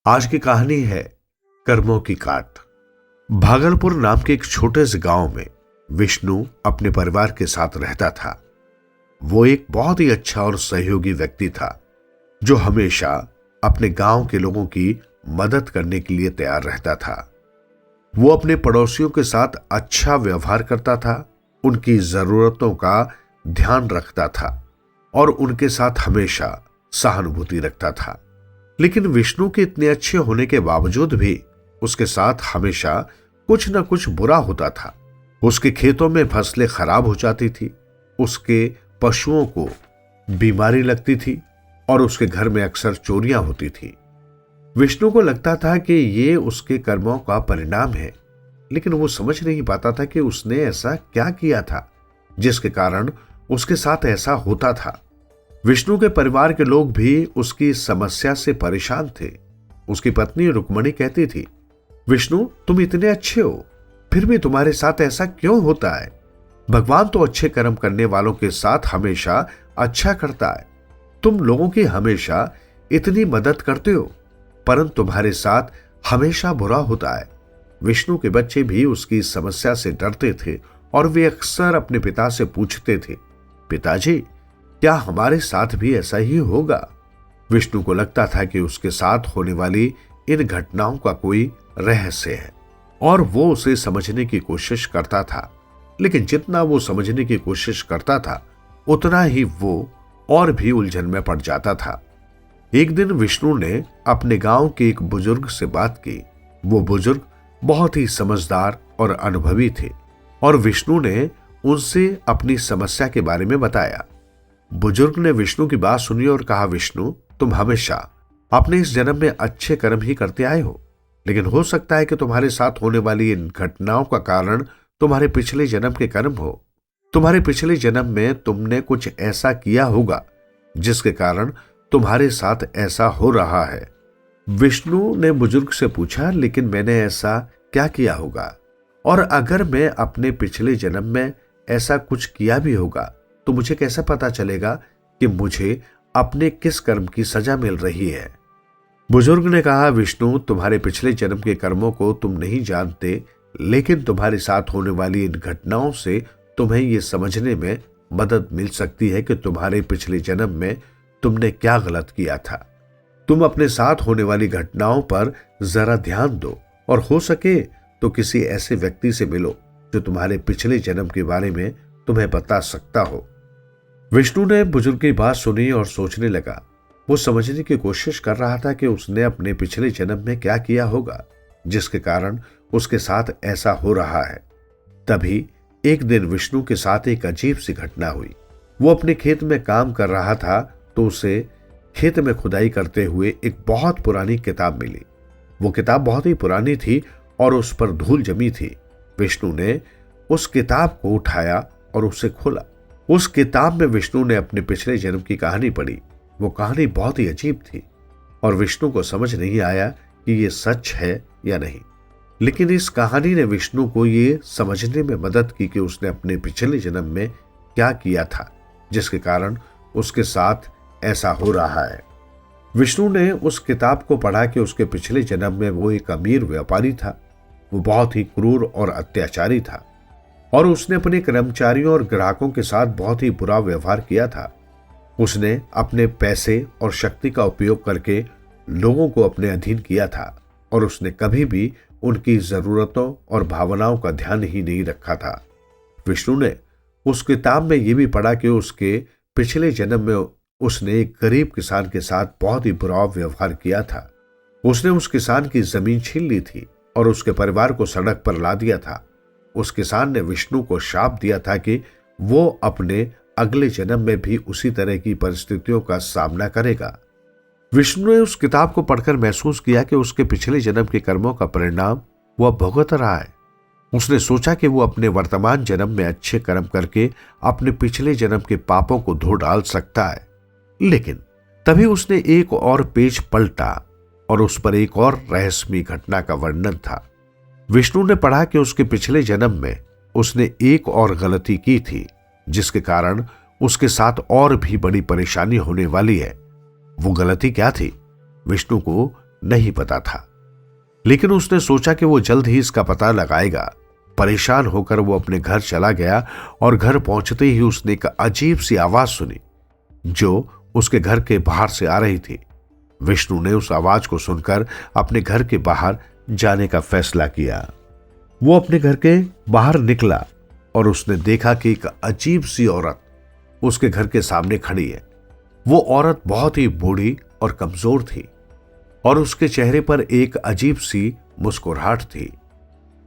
आज की कहानी है कर्मों की काट। भागलपुर नाम के एक छोटे से गांव में विष्णु अपने परिवार के साथ रहता था। वो एक बहुत ही अच्छा और सहयोगी व्यक्ति था जो हमेशा अपने गांव के लोगों की मदद करने के लिए तैयार रहता था। वो अपने पड़ोसियों के साथ अच्छा व्यवहार करता था, उनकी जरूरतों का ध्यान रखता था और उनके साथ हमेशा सहानुभूति रखता था। लेकिन विष्णु के इतने अच्छे होने के बावजूद भी उसके साथ हमेशा कुछ न कुछ बुरा होता था। उसके खेतों में फसलें खराब हो जाती थी, उसके पशुओं को बीमारी लगती थी और उसके घर में अक्सर चोरियां होती थी। विष्णु को लगता था कि ये उसके कर्मों का परिणाम है, लेकिन वो समझ नहीं पाता था कि उसने ऐसा क्या किया था जिसके कारण उसके साथ ऐसा होता था। विष्णु के परिवार के लोग भी उसकी समस्या से परेशान थे। उसकी पत्नी रुक्मणी कहती थी, विष्णु तुम इतने अच्छे हो, फिर भी तुम्हारे साथ ऐसा क्यों होता है? भगवान तो अच्छे कर्म करने वालों के साथ हमेशा अच्छा करता है। तुम लोगों की हमेशा इतनी मदद करते हो, परंतु तुम्हारे साथ हमेशा बुरा होता है। विष्णु के बच्चे भी उसकी समस्या से डरते थे और वे अक्सर अपने पिता से पूछते थे, पिताजी क्या हमारे साथ भी ऐसा ही होगा? विष्णु को लगता था कि उसके साथ होने वाली इन घटनाओं का कोई रहस्य है और वो उसे समझने की कोशिश करता था। लेकिन जितना वो समझने की कोशिश करता था उतना ही वो और भी उलझन में पड़ जाता था। एक दिन विष्णु ने अपने गांव के एक बुजुर्ग से बात की। वो बुजुर्ग बहुत ही समझदार और अनुभवी थे और विष्णु ने उनसे अपनी समस्या के बारे में बताया। बुजुर्ग ने विष्णु की बात सुनी और कहा, विष्णु तुम हमेशा अपने इस जन्म में अच्छे कर्म ही करते आए हो, लेकिन हो सकता है कि तुम्हारे साथ होने वाली इन घटनाओं का कारण तुम्हारे पिछले जन्म के कर्म हो। तुम्हारे पिछले जन्म में तुमने कुछ ऐसा किया होगा जिसके कारण तुम्हारे साथ ऐसा हो रहा है। विष्णु ने बुजुर्ग से पूछा, लेकिन मैंने ऐसा क्या किया होगा? और अगर मैं अपने पिछले जन्म में ऐसा कुछ किया भी होगा तो मुझे कैसे पता चलेगा कि मुझे अपने किस कर्म की सजा मिल रही है? बुजुर्ग ने कहा, विष्णु तुम्हारे पिछले जन्म के कर्मों को तुम नहीं जानते, लेकिन तुम्हारे साथ होने वाली इन घटनाओं से तुम्हें यह समझने में मदद मिल सकती है कि तुम्हारे पिछले जन्म में तुमने क्या गलत किया था। तुम अपने साथ होने वाली घटनाओं पर जरा ध्यान दो और हो सके तो किसी ऐसे व्यक्ति से मिलो जो तुम्हारे पिछले जन्म के बारे में तुम्हें बता सकता हो। विष्णु ने बुजुर्ग की बात सुनी और सोचने लगा। वो समझने की कोशिश कर रहा था कि उसने अपने पिछले जन्म में क्या किया होगा जिसके कारण उसके साथ ऐसा हो रहा है। तभी एक दिन विष्णु के साथ एक अजीब सी घटना हुई। वो अपने खेत में काम कर रहा था तो उसे खेत में खुदाई करते हुए एक बहुत पुरानी किताब मिली। वो किताब बहुत ही पुरानी थी और उस पर धूल जमी थी। विष्णु ने उस किताब को उठाया और उसे खोला। उस किताब में विष्णु ने अपने पिछले जन्म की कहानी पढ़ी। वो कहानी बहुत ही अजीब थी और विष्णु को समझ नहीं आया कि ये सच है या नहीं। लेकिन इस कहानी ने विष्णु को ये समझने में मदद की कि उसने अपने पिछले जन्म में क्या किया था जिसके कारण उसके साथ ऐसा हो रहा है। विष्णु ने उस किताब को पढ़ा कि उसके पिछले जन्म में वो एक अमीर व्यापारी था। वो बहुत ही क्रूर और अत्याचारी था और उसने अपने कर्मचारियों और ग्राहकों के साथ बहुत ही बुरा व्यवहार किया था। उसने अपने पैसे और शक्ति का उपयोग करके लोगों को अपने अधीन किया था और उसने कभी भी उनकी जरूरतों और भावनाओं का ध्यान ही नहीं रखा था। विष्णु ने उस किताब में यह भी पढ़ा कि उसके पिछले जन्म में उसने एक गरीब किसान के साथ बहुत ही बुरा व्यवहार किया था। उसने उस किसान की जमीन छीन ली थी और उसके परिवार को सड़क पर ला दिया था। उस किसान ने विष्णु को शाप दिया था कि वो अपने अगले जन्म में भी उसी तरह की परिस्थितियों का सामना करेगा। विष्णु ने उस किताब को पढ़कर महसूस किया कि उसके पिछले जन्म के कर्मों का परिणाम वह भुगत रहा है। उसने सोचा कि वो अपने वर्तमान जन्म में अच्छे कर्म करके अपने पिछले जन्म के पापों को धो डाल सकता है। लेकिन तभी उसने एक और पेज पलटा और उस पर एक और रहस्यमयी घटना का वर्णन था। विष्णु ने पढ़ा कि उसके पिछले जन्म में उसने एक और गलती की थी जिसके कारण उसके साथ और भी बड़ी परेशानी होने वाली है। वो गलती क्या थी? विष्णु को नहीं पता था, लेकिन उसने सोचा कि वो जल्द ही इसका पता लगाएगा। परेशान होकर वो अपने घर चला गया और घर पहुंचते ही उसने एक अजीब सी आवाज सुनी जो उसके घर के बाहर से आ रही थी। विष्णु ने उस आवाज को सुनकर अपने घर के बाहर जाने का फैसला किया। वो अपने घर के बाहर निकला और उसने देखा कि एक अजीब सी औरत उसके घर के सामने खड़ी है। वो औरत बहुत ही बूढ़ी और कमजोर थी और उसके चेहरे पर एक अजीब सी मुस्कुराहट थी।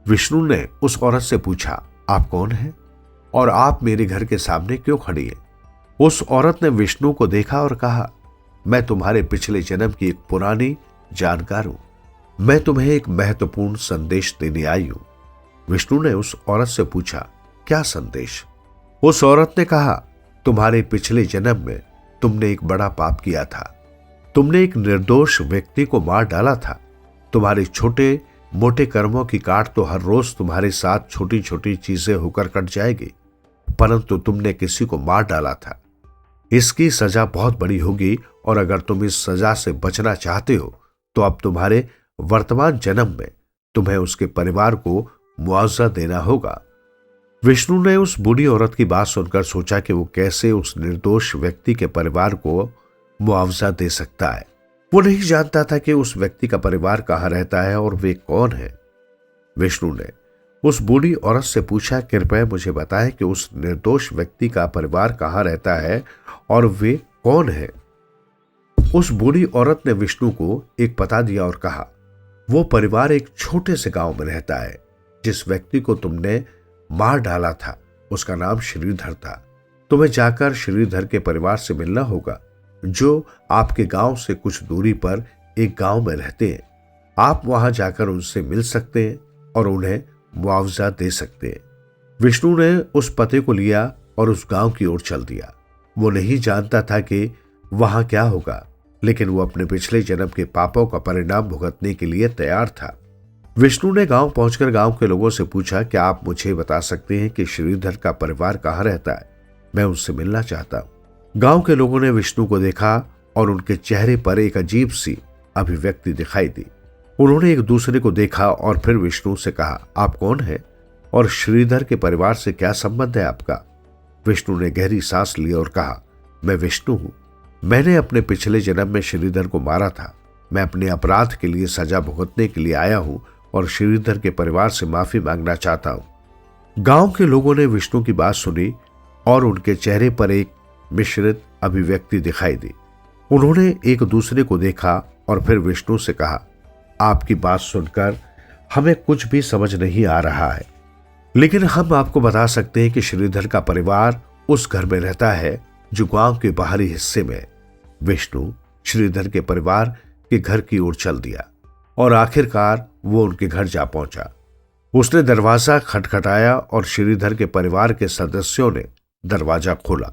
विष्णु ने उस औरत से पूछा, आप कौन हैं और आप मेरे घर के सामने क्यों खड़ी हैं? उस औरत ने विष्णु को देखा और कहा, मैं तुम्हारे पिछले जन्म की एक पुरानी जानकार हूं। मैं तुम्हें एक महत्वपूर्ण संदेश देने आई हूं। विष्णु ने उस औरत से पूछा, क्या संदेश? उस औरत ने कहा, तुम्हारे पिछले जन्म में तुमने एक बड़ा पाप किया था। तुमने एक निर्दोष व्यक्ति को मार डाला था। तुम्हारे छोटे मोटे कर्मों की काट तो हर रोज तुम्हारे साथ छोटी छोटी चीजें होकर कट जाएगी, परंतु तुमने किसी को मार डाला था। इसकी सजा बहुत बड़ी होगी और अगर तुम इस सजा से बचना चाहते हो तो अब तुम्हारे वर्तमान जन्म में तुम्हें उसके परिवार को मुआवजा देना होगा। विष्णु ने उस बूढ़ी औरत की बात सुनकर सोचा कि वो कैसे उस निर्दोष व्यक्ति के परिवार को मुआवजा दे सकता है। वो नहीं जानता था कि उस व्यक्ति का परिवार कहाँ रहता है और वे कौन है। विष्णु ने उस बूढ़ी औरत से पूछा, कृपया मुझे बताएं कि उस निर्दोष व्यक्ति का परिवार कहाँ रहता है और वे कौन है। उस बूढ़ी औरत ने विष्णु को एक पता दिया और कहा, वो परिवार एक छोटे से गांव में रहता है। जिस व्यक्ति को तुमने मार डाला था उसका नाम श्रीधर था। तुम्हें जाकर श्रीधर के परिवार से मिलना होगा जो आपके गांव से कुछ दूरी पर एक गांव में रहते हैं। आप वहां जाकर उनसे मिल सकते हैं और उन्हें मुआवजा दे सकते हैं। विष्णु ने उस पते को लिया और उस गांव की ओर चल दिया। वो नहीं जानता था कि वहां क्या होगा, लेकिन वो अपने पिछले जन्म के पापों का परिणाम भुगतने के लिए तैयार था। विष्णु ने गांव पहुंचकर गांव के लोगों से पूछा, क्या आप मुझे बता सकते हैं कि श्रीधर का परिवार कहाँ रहता है? मैं उनसे मिलना चाहता हूं। गांव के लोगों ने विष्णु को देखा और उनके चेहरे पर एक अजीब सी अभिव्यक्ति दिखाई दी। उन्होंने एक दूसरे को देखा और फिर विष्णु से कहा, आप कौन हैं और श्रीधर के परिवार से क्या संबंध है आपका? विष्णु ने गहरी सांस ली और कहा, मैं विष्णु हूं। मैंने अपने पिछले जन्म में श्रीधर को मारा था। मैं अपने अपराध के लिए सजा भुगतने के लिए आया हूं और श्रीधर के परिवार से माफी मांगना चाहता हूं। गांव के लोगों ने विष्णु की बात सुनी और उनके चेहरे पर एक मिश्रित अभिव्यक्ति दिखाई दी। उन्होंने एक दूसरे को देखा और फिर विष्णु से कहा, आपकी बात सुनकर हमें कुछ भी समझ नहीं आ रहा है, लेकिन हम आपको बता सकते हैं कि श्रीधर का परिवार उस घर में रहता है जो गांव के बाहरी हिस्से में है। विष्णु श्रीधर के परिवार के घर की ओर चल दिया और आखिरकार वो उनके घर जा पहुंचा। उसने दरवाजा खटखटाया और श्रीधर के परिवार के सदस्यों ने दरवाजा खोला।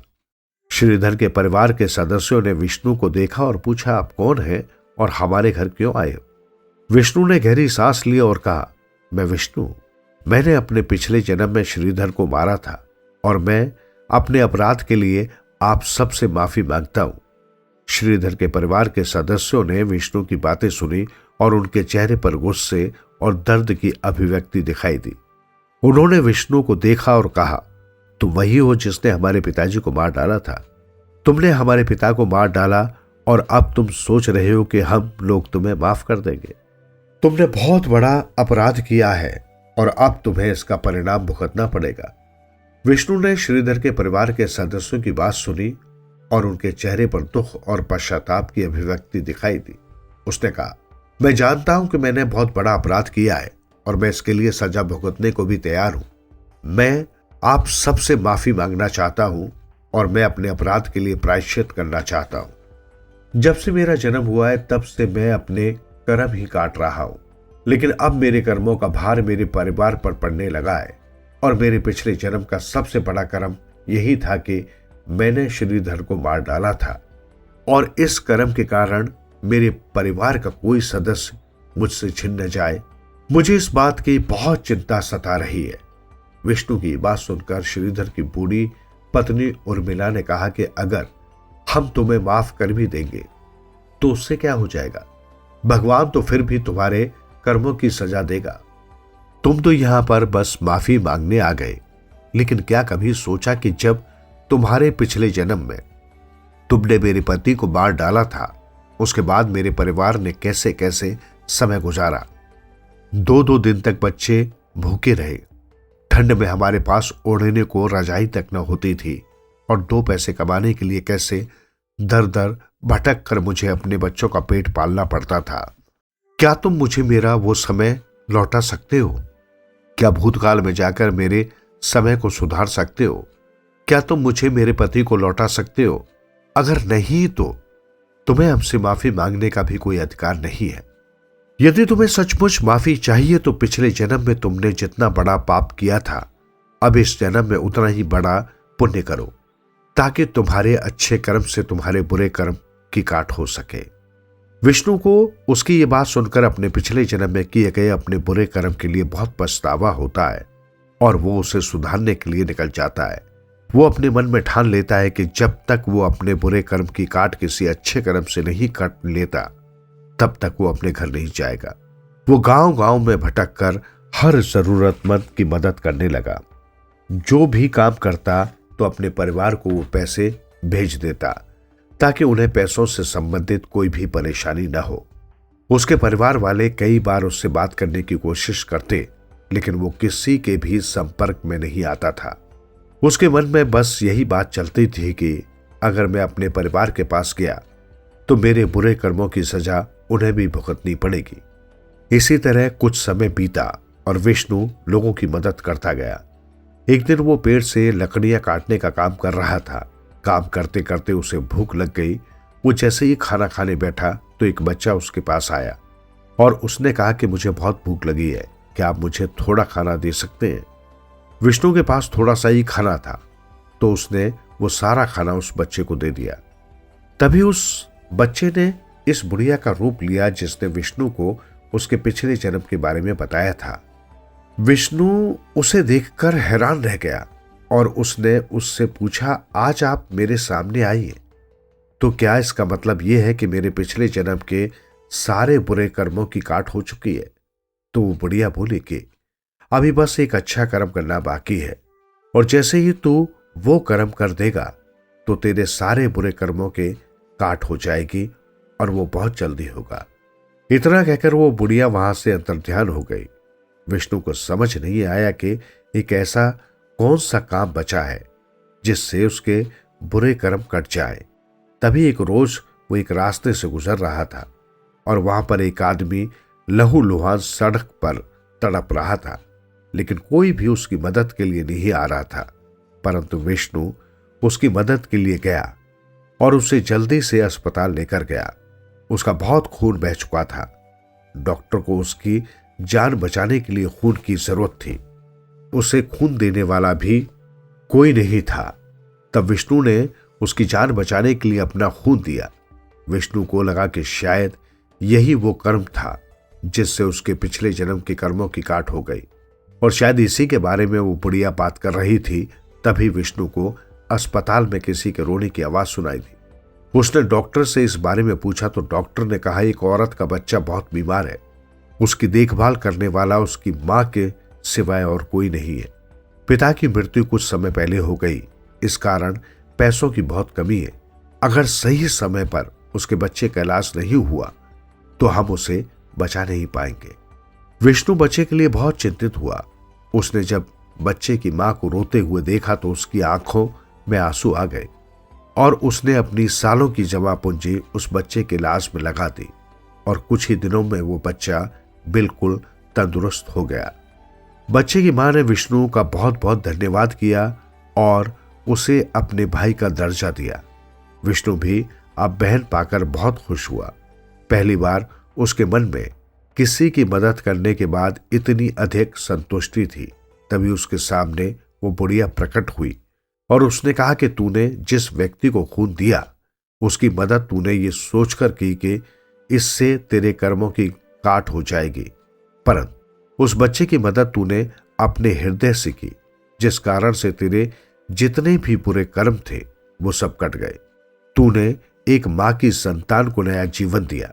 श्रीधर के परिवार के सदस्यों ने विष्णु को देखा और पूछा, आप कौन हैं और हमारे घर क्यों आए हो? विष्णु ने गहरी सांस ली और कहा, मैं विष्णु। मैंने अपने पिछले जन्म में श्रीधर को मारा था और मैं अपने अपराध के लिए आप सबसे माफी मांगता हूं। श्रीधर के परिवार के सदस्यों ने विष्णु की बातें सुनी और उनके चेहरे पर गुस्से और दर्द की अभिव्यक्ति दिखाई दी। उन्होंने विष्णु को देखा और कहा, तुम वही हो जिसने हमारे पिताजी को मार डाला था। तुमने हमारे पिता को मार डाला और अब तुम सोच रहे हो कि हम लोग तुम्हें माफ कर देंगे। तुमने बहुत बड़ा अपराध किया है और अब तुम्हें इसका परिणाम भुगतना पड़ेगा। विष्णु ने श्रीधर के परिवार के सदस्यों की बात सुनी और उनके चेहरे पर दुख और पश्चाताप की अभिव्यक्ति दिखाई दी। उसने कहा, मैं जानता हूं कि मैंने बहुत बड़ा अपराध किया है और मैं इसके लिए सजा भुगतने को भी तैयार हूं। मैं आप सबसे माफी मांगना चाहता हूं और मैं अपने अपराध के लिए प्रायश्चित करना चाहता हूं। जब से मेरा जन्म हुआ है तब से मैं अपने कर्म ही काट रहा हूं, लेकिन अब मेरे कर्मों का भार मेरे परिवार पर पड़ने लगा है और मेरे पिछले जन्म का सबसे बड़ा कर्म यही था कि मैंने श्रीधर को मार डाला था और इस कर्म के कारण मेरे परिवार का कोई सदस्य मुझसे छिन न जाए। मुझे इस बात की बहुत चिंता सता रही है। विष्णु की बात सुनकर श्रीधर की बूढ़ी पत्नी उर्मिला ने कहा कि अगर हम तुम्हें माफ कर भी देंगे तो उससे क्या हो जाएगा? भगवान तो फिर भी तुम्हारे कर्मों की सजा देगा। तुम तो यहां पर बस माफी मांगने आ गए, लेकिन क्या कभी सोचा कि जब तुम्हारे पिछले जन्म में तुमने मेरे पति को मार डाला था, उसके बाद मेरे परिवार ने कैसे कैसे समय गुजारा। 2-2 दिन तक बच्चे भूखे रहे, ठंड में हमारे पास ओढ़ने को रजाई तक न होती थी, और 2 पैसे कमाने के लिए कैसे दर दर भटक कर मुझे अपने बच्चों का पेट पालना पड़ता था। क्या तुम मुझे मेरा वो समय लौटा सकते हो? क्या भूतकाल में जाकर मेरे समय को सुधार सकते हो? क्या तुम मुझे मेरे पति को लौटा सकते हो? अगर नहीं तो तुम्हें हमसे माफी मांगने का भी कोई अधिकार नहीं है। यदि तुम्हें सचमुच माफी चाहिए तो पिछले जन्म में तुमने जितना बड़ा पाप किया था, अब इस जन्म में उतना ही बड़ा पुण्य करो, ताकि तुम्हारे अच्छे कर्म से तुम्हारे बुरे कर्म की काट हो सके। विष्णु को उसकी ये बात सुनकर अपने पिछले जन्म में किए गए अपने बुरे कर्म के लिए बहुत पछतावा होता है, और वो उसे सुधारने के लिए निकल जाता है। वो अपने मन में ठान लेता है कि जब तक वो अपने बुरे कर्म की काट किसी अच्छे कर्म से नहीं काट लेता, तब तक वो अपने घर नहीं जाएगा। वो गांव गांव में भटक कर हर जरूरतमंद की मदद करने लगा। जो भी काम करता तो अपने परिवार को वो पैसे भेज देता, ताकि उन्हें पैसों से संबंधित कोई भी परेशानी न हो। उसके परिवार वाले कई बार उससे बात करने की कोशिश करते, लेकिन वो किसी के भी संपर्क में नहीं आता था। उसके मन में बस यही बात चलती थी कि अगर मैं अपने परिवार के पास गया तो मेरे बुरे कर्मों की सजा उन्हें भी भुगतनी पड़ेगी। इसी तरह कुछ समय बीता और विष्णु लोगों की मदद करता गया। एक दिन वो पेड़ से लकड़ियां काटने का काम कर रहा था। काम करते करते उसे भूख लग गई। वो जैसे ही खाना खाने बैठा तो एक बच्चा उसके पास आया और उसने कहा कि मुझे बहुत भूख लगी है, क्या आप मुझे थोड़ा खाना दे सकते हैं? विष्णु के पास थोड़ा सा ही खाना था, तो उसने वो सारा खाना उस बच्चे को दे दिया। तभी उस बच्चे ने इस बुढ़िया का रूप लिया जिसने विष्णु को उसके पिछले जन्म के बारे में बताया था। विष्णु उसे देखकर हैरान रह गया और उसने उससे पूछा, आज आप मेरे सामने आइए, तो क्या इसका मतलब यह है कि मेरे पिछले जन्म के सारे बुरे कर्मों की काट हो चुकी है? तो वो बुढ़िया बोली कि अभी बस एक अच्छा कर्म करना बाकी है, और जैसे ही तू वो कर्म कर देगा तो तेरे सारे बुरे कर्मों के काट हो जाएगी, और वो बहुत जल्दी होगा। इतना कहकर वो बुढ़िया वहां से अंतर्ध्यान हो गई। विष्णु को समझ नहीं आया कि एक ऐसा कौन सा काम बचा है जिससे उसके बुरे कर्म कट जाए। तभी एक रोज वो एक रास्ते से गुजर रहा था और वहां पर एक आदमी लहूलुहान सड़क पर तड़प रहा था, लेकिन कोई भी उसकी मदद के लिए नहीं आ रहा था। परंतु विष्णु उसकी मदद के लिए गया और उसे जल्दी से अस्पताल लेकर गया। उसका बहुत खून बह चुका था। डॉक्टर को उसकी जान बचाने के लिए खून की जरूरत थी। उसे खून देने वाला भी कोई नहीं था। तब विष्णु ने उसकी जान बचाने के लिए अपना खून दिया। विष्णु को लगा कि शायद यही वो कर्म था जिससे उसके पिछले जन्म के कर्मों की काट हो गई, और शायद इसी के बारे में वो बुढ़िया बात कर रही थी। तभी विष्णु को अस्पताल में किसी के रोने की आवाज सुनाई दी। उसने डॉक्टर से इस बारे में पूछा तो डॉक्टर ने कहा, एक औरत का बच्चा बहुत बीमार है, उसकी देखभाल करने वाला उसकी मां के सिवाय और कोई नहीं है। पिता की मृत्यु कुछ समय पहले हो गई, इस कारण पैसों की बहुत कमी है। अगर सही समय पर उसके बच्चे का इलाज नहीं हुआ तो हम उसे बचा नहीं पाएंगे। विष्णु बच्चे के लिए बहुत चिंतित हुआ। उसने जब बच्चे की मां को रोते हुए देखा तो उसकी आंखों में आंसू आ गए और उसने अपनी सालों की जमा पूंजी उस बच्चे के इलाज में लगा दी, और कुछ ही दिनों में वो बच्चा बिल्कुल तंदुरुस्त हो गया। बच्चे की मां ने विष्णु का बहुत बहुत धन्यवाद किया और उसे अपने भाई का दर्जा दिया। विष्णु भी अब बहन पाकर बहुत खुश हुआ। पहली बार उसके मन में किसी की मदद करने के बाद इतनी अधिक संतुष्टि थी। तभी उसके सामने वो बुढ़िया प्रकट हुई और उसने कहा कि तूने जिस व्यक्ति को खून दिया उसकी मदद तूने ये सोचकर की कि इससे तेरे कर्मों की काट हो जाएगी, परंतु उस बच्चे की मदद तूने अपने हृदय से की, जिस कारण से तेरे जितने भी बुरे कर्म थे वो सब कट गए। तूने एक मां की संतान को नया जीवन दिया।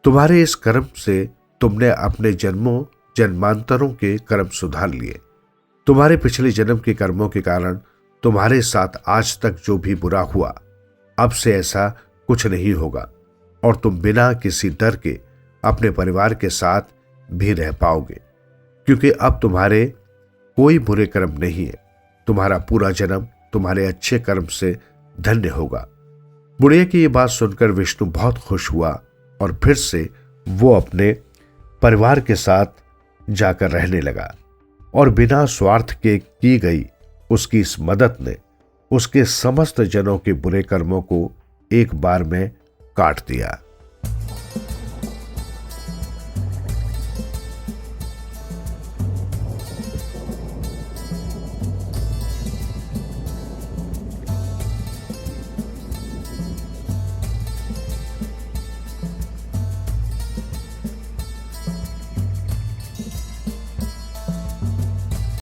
तुम्हारे इस कर्म से तुमने अपने जन्मों जन्मांतरों के कर्म सुधार लिए। तुम्हारे पिछले जन्म के कर्मों के कारण तुम्हारे साथ आज तक जो भी बुरा हुआ, अब से ऐसा कुछ नहीं होगा और तुम बिना किसी डर के अपने परिवार के साथ भी रह पाओगे, क्योंकि अब तुम्हारे कोई बुरे कर्म नहीं है। तुम्हारा पूरा जन्म तुम्हारे अच्छे कर्म से धन्य होगा। बुढ़िया की ये बात सुनकर विष्णु बहुत खुश हुआ और फिर से वो अपने परिवार के साथ जाकर रहने लगा और बिना स्वार्थ के की गई उसकी इस मदद ने उसके समस्त जनों के बुरे कर्मों को एक बार में काट दिया।